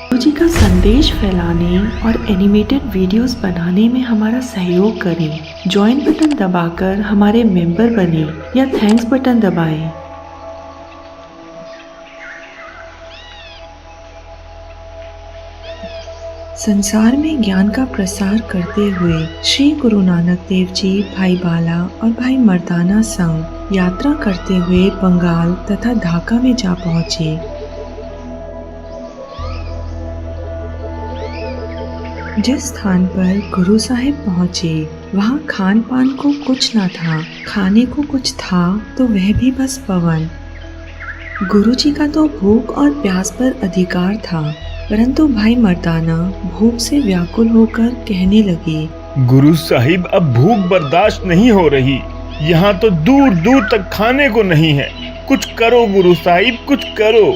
गुरु जी का संदेश फैलाने और एनिमेटेड वीडियोस बनाने में हमारा सहयोग करें। ज्वाइन बटन दबाकर हमारे मेंबर बने या थैंक्स बटन दबाएं। संसार में ज्ञान का प्रसार करते हुए श्री गुरु नानक देव जी भाई बाला और भाई मर्दाना संग यात्रा करते हुए बंगाल तथा ढाका में जा पहुंचे। जिस स्थान पर गुरु साहिब पहुंचे वहां खान पान को कुछ न था, खाने को कुछ था तो वह भी बस पवन। गुरु जी का तो भूख और प्यास पर अधिकार था, परंतु भाई मर्दाना भूख से व्याकुल होकर कहने लगे, गुरु साहिब अब भूख बर्दाश्त नहीं हो रही, यहाँ तो दूर दूर तक खाने को नहीं है, कुछ करो गुरु साहिब, कुछ करो।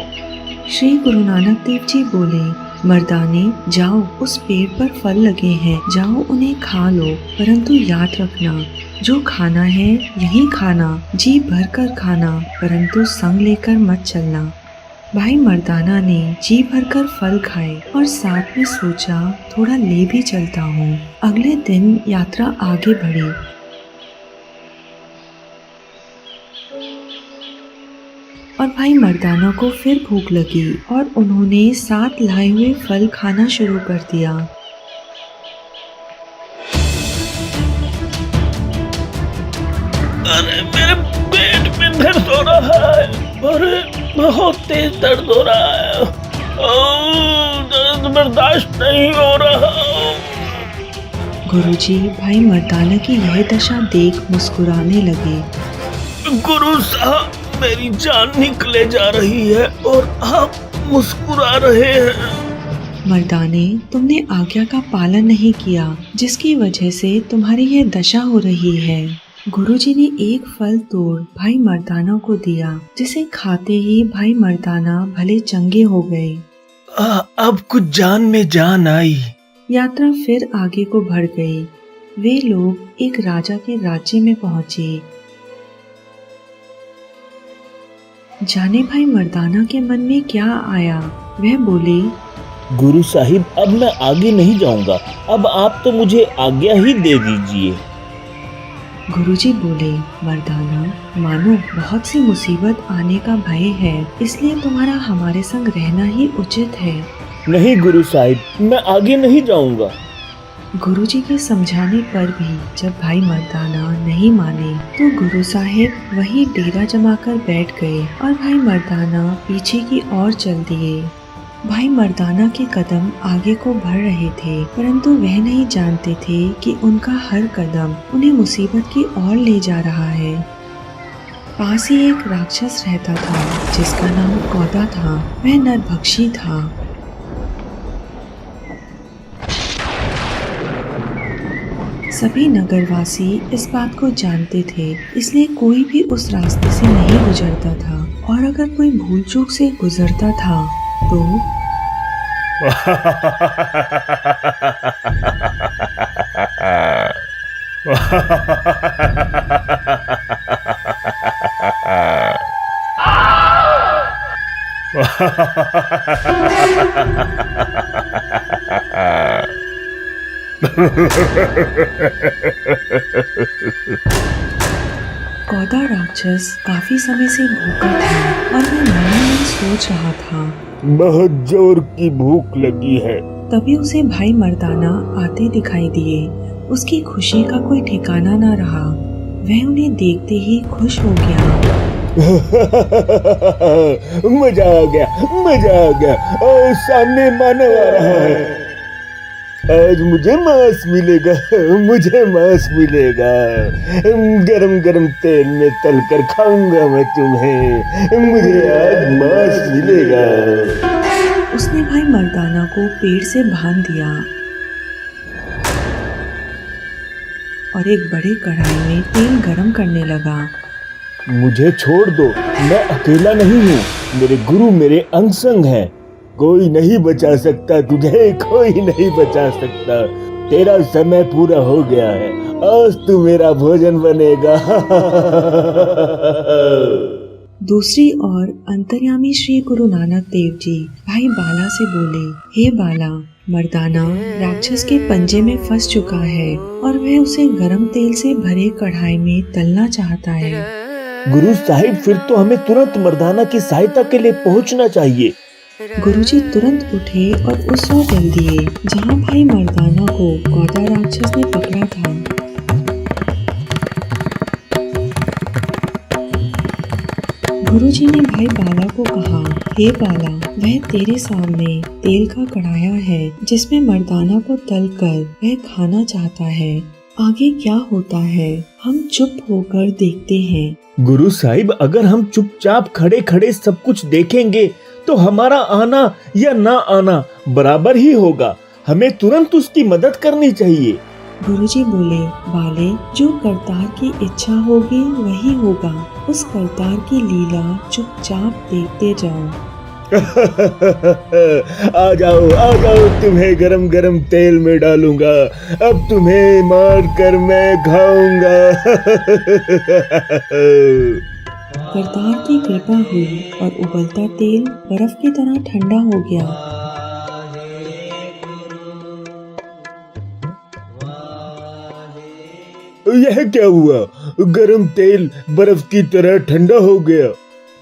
श्री गुरु नानक देव जी बोले, मर्दाने जाओ, उस पेड़ पर फल लगे हैं, जाओ उन्हें खा लो, परंतु याद रखना जो खाना है यही खाना, जी भर कर खाना, परंतु संग लेकर मत चलना। भाई मर्दाना ने जी भर कर फल खाए और साथ में सोचा थोड़ा ले भी चलता हूँ। अगले दिन यात्रा आगे बढ़ी। और भाई मर्दाना को फिर भूख लगी और उन्होंने साथ लाए हुए फल खाना शुरू कर दिया। अरे मेरे पेट में दर्द हो रहा है, अरे बहुत तेज दर्द हो रहा है, दर्द बर्दाश्त नहीं हो रहा। गुरुजी भाई मर्दाना की यह दशा देख मुस्कुराने लगे। गुरु साहब, मेरी जान निकले जा रही है और आप मुस्कुरा रहे हैं। मर्दाने, तुमने आज्ञा का पालन नहीं किया, जिसकी वजह से तुम्हारी यह दशा हो रही है। गुरुजी ने एक फल तोड़ भाई मर्दाना को दिया, जिसे खाते ही भाई मर्दाना भले चंगे हो गए। अब कुछ जान में जान आई। यात्रा फिर आगे को बढ़ गई। वे लोग एक राजा के राज्य में पहुंचे। जाने भाई मर्दाना के मन में क्या आया। वह बोले, गुरु साहिब, अब मैं आगे नहीं जाऊंगा, अब आप तो मुझे आज्ञा ही दे दीजिए। गुरुजी बोले, मर्दाना, मानो बहुत सी मुसीबत आने का भय है, इसलिए तुम्हारा हमारे संग रहना ही उचित है। नहीं गुरु साहिब, मैं आगे नहीं जाऊंगा। गुरुजी के समझाने पर भी जब भाई मर्दाना नहीं माने तो गुरु साहिब वहीं डेरा जमाकर बैठ गए और भाई मर्दाना पीछे की ओर चल दिए। भाई मर्दाना के कदम आगे को बढ़ रहे थे, परंतु वह नहीं जानते थे कि उनका हर कदम उन्हें मुसीबत की ओर ले जा रहा है। पास ही एक राक्षस रहता था जिसका नाम कौदा था। वह नरभक्षी था। सभी नगरवासी इस बात को जानते थे, इसलिए कोई भी उस रास्ते से नहीं गुजरता था, और अगर कोई भूल चूक से गुजरता था तो कौदा राक्षस काफी समय से भूखा था और वह मन में सोच रहा था, बहुत जोर की भूख लगी है। तभी उसे भाई मर्दाना आते दिखाई दिए। उसकी खुशी का कोई ठिकाना न रहा। वह उन्हें देखते ही खुश हो गया। मजा आ गया, मजा आ गया। और सामने मानव आ रहा है। आज मुझे मांस मिलेगा, मुझे मांस मिलेगा। गरम गरम तेल में तल कर खाऊंगा मैं तुम्हें। मुझे आज मांस मिलेगा। उसने भाई मर्दाना को पेड़ से बांध दिया और एक बड़ी कढ़ाई में तेल गरम करने लगा। मुझे छोड़ दो, मैं अकेला नहीं हूँ। मेरे गुरु मेरे अंग संग हैं। कोई नहीं बचा सकता तुझे, कोई नहीं बचा सकता। तेरा समय पूरा हो गया है, आज तू मेरा भोजन बनेगा। दूसरी ओर अंतर्यामी श्री गुरु नानक देव जी भाई बाला से बोले, हे बाला, मर्दाना राक्षस के पंजे में फंस चुका है और वह उसे गरम तेल से भरे कढ़ाई में तलना चाहता है। गुरु साहिब, फिर तो हमें तुरंत मर्दाना की सहायता के लिए पहुंचना चाहिए। गुरुजी तुरंत उठे और उस ओर चल दिए जहाँ भाई मर्दाना को गौदा राक्षस ने पकड़ा था। गुरुजी ने भाई बाला को कहा, हे बाला, वह तेरे सामने तेल का कढ़ाया है जिसमें मर्दाना को तलकर वह खाना चाहता है। आगे क्या होता है हम चुप होकर देखते हैं। गुरु साहिब, अगर हम चुपचाप खड़े खड़े सब कुछ देखेंगे तो हमारा आना या ना आना बराबर ही होगा। हमें तुरंत उसकी मदद करनी चाहिए। गुरुजी बोले, बाले, जो करतार की इच्छा होगी वही होगा। उस करतार की लीला चुपचाप देखते जाओ। आ जाओ, तुम्हें गरम गरम तेल में डालूंगा। अब तुम्हें मार कर मैं खाऊंगा। करतार की कृपा हुई और उबलता तेल बर्फ की तरह ठंडा हो गया। यह क्या हुआ? गरम तेल बर्फ की तरह ठंडा हो गया।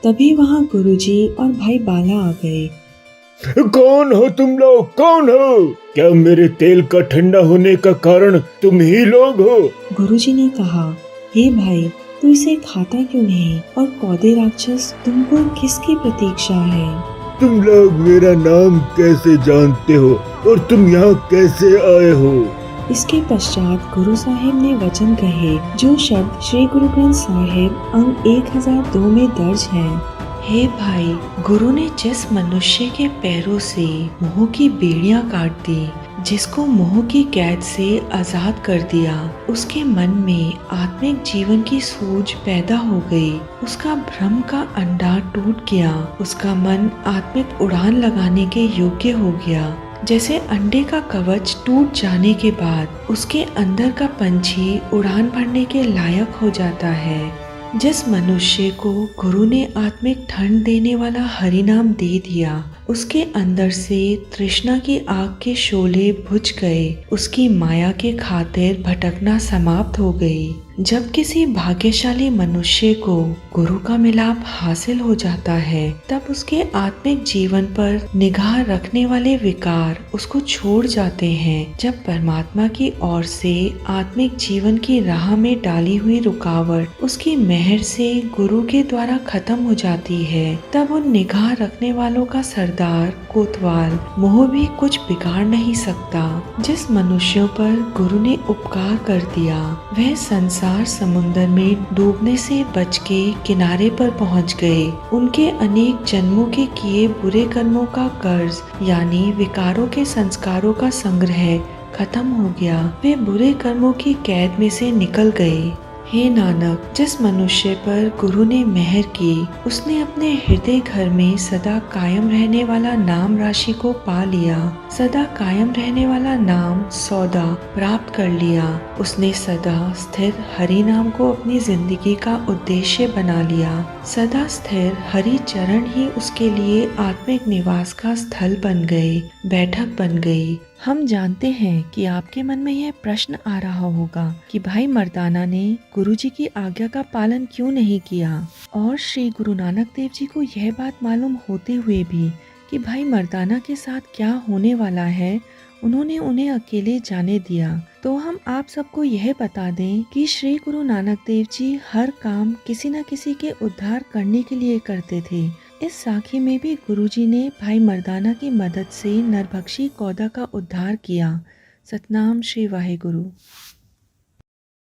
तभी वहाँ गुरुजी और भाई बाला आ गए। कौन हो तुम लोग? कौन हो? क्या मेरे तेल का ठंडा होने का कारण तुम ही लोग हो? गुरुजी ने कहा, हे भाई, तू इसे खाता क्यों नहीं और कौदे राक्षस तुमको किसकी प्रतीक्षा है? तुम लोग मेरा नाम कैसे जानते हो और तुम यहाँ कैसे आए हो? इसके पश्चात गुरु साहिब ने वचन कहे जो शब्द श्री गुरु ग्रंथ साहिब अंग 1002 में दर्ज हैं। हे भाई, गुरु ने जिस मनुष्य के पैरों से मोह की बेड़ियां काट दी, जिसको मोह की कैद से आजाद कर दिया, उसके मन में आत्मिक जीवन की सूझ पैदा हो गई। उसका भ्रम का अंडा टूट गया। उसका मन आत्मिक उड़ान लगाने के योग्य हो गया। जैसे अंडे का कवच टूट जाने के बाद उसके अंदर का पंछी उड़ान भरने के लायक हो जाता है। जिस मनुष्य को गुरु ने आत्मिक ठंड देने वाला हरि नाम दे दिया, उसके अंदर से तृष्णा की आग के शोले बुझ गए। उसकी माया के खातिर भटकना समाप्त हो गई। जब किसी भाग्यशाली मनुष्य को गुरु का मिलाप हासिल हो जाता है, तब उसके आत्मिक जीवन पर निगाह रखने वाले विकार उसको छोड़ जाते हैं। जब परमात्मा की ओर से आत्मिक जीवन की राह में डाली हुई रुकावट उसकी मेहर से गुरु के द्वारा खत्म हो जाती है, तब उन निगाह रखने वालों का सरदार कोतवाल मोह भी कुछ बिगाड़ नहीं सकता। जिस मनुष्यों पर गुरु ने उपकार कर दिया, वह संसार समुद्र में डूबने से बच के किनारे पर पहुंच गए। उनके अनेक जन्मों के किए बुरे कर्मों का कर्ज यानी विकारों के संस्कारों का संग्रह खत्म हो गया। वे बुरे कर्मों की कैद में से निकल गए। हे नानक, जिस मनुष्य पर गुरु ने मेहर की, उसने अपने हृदय घर में सदा कायम रहने वाला नाम राशि को पा लिया। सदा कायम रहने वाला नाम सौदा प्राप्त कर लिया। उसने सदा स्थिर हरि नाम को अपनी जिंदगी का उद्देश्य बना लिया। सदा स्थिर हरि चरण ही उसके लिए आत्मिक निवास का स्थल बन गए, बैठक बन गई। हम जानते हैं कि आपके मन में यह प्रश्न आ रहा होगा कि भाई मर्दाना ने गुरुजी की आज्ञा का पालन क्यों नहीं किया, और श्री गुरु नानक देव जी को यह बात मालूम होते हुए भी कि भाई मर्दाना के साथ क्या होने वाला है, उन्होंने उन्हें अकेले जाने दिया। तो हम आप सबको यह बता दें कि श्री गुरु नानक देव जी हर काम किसी न किसी के उद्धार करने के लिए करते थे। इस साखी में भी गुरुजी ने भाई मर्दाना की मदद से नरभक्षी कौदा का उद्धार किया। सतनाम श्री वाहे गुरु।